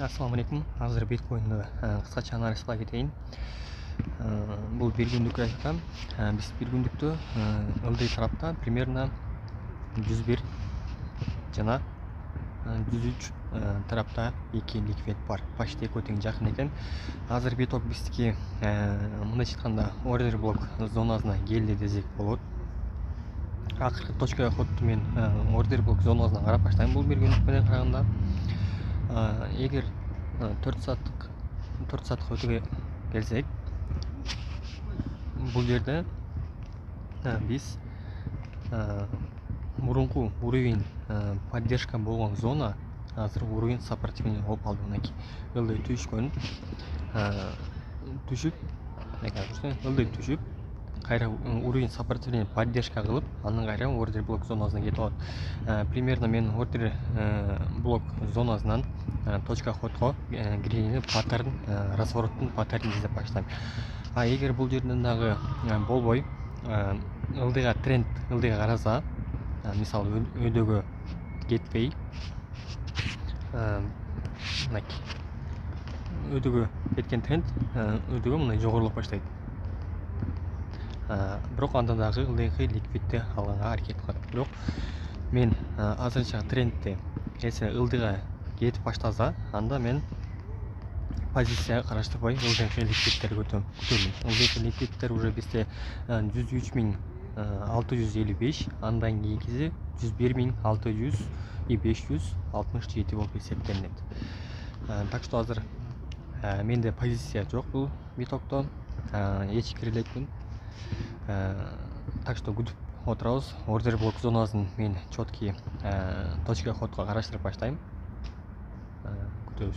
Ассалаумағалейкум. Азыр биткоинді қысқаша анализға кетейін. Бұл бір күндік графика. Біз бір күндікті ылдый тарапта примерно 101 жана 103 тарапта екі ликвид бар. Почти көтең жақын екен. Азыр биток біздіке мындайча айтканда ордер блок зонасына келди десек болот. Акыркы точкага ходту мен ордер блок зонасына карап баштайм. Бул бір күндүк менен караганда егер 4 сааттык өтүүгө келсек, бул жерде биз мурунку уровень поддержка болгон зона азыр уровень сопротивления болуп калды. Мынакей ылдый түшкөн, түшүп кайра уровень сопротивления поддержка кылып, андан кайра ордер блок зонасына кетип алат. Примерно мен ордер блок зонасынан точка ходко киргенде паттерн, развороттун паттернин издеп баштайм. Эгер бул жерден дагы болбой, ылдыйга тренд ылдыйга караса, мисалы өйдөгө кетпей, мынакей өйдөгө кеткен тренд өйдөгө мындай жогорулап баштайт. Бирок анда дагы ылдыйкы ликвидти алганга аракет кылат. Бирок мен азырынча трендти эсе ылдыйга кетип баштаса, анда мен позицияга караштырбай ылдыйкы ликвидтерди көтөрөм. Ылдыйкы ликвидтер уже бизде 103.655, андан кийинкиси 101.600 и 567 болуп эсептелинет. Так что азыр менде позиция жок бул битокто, ичкире элекмин. Так что күтүп отурабыз. Ордер блок зонасын мен четкий точка ходко караштырып баштайм. Күтөбүз.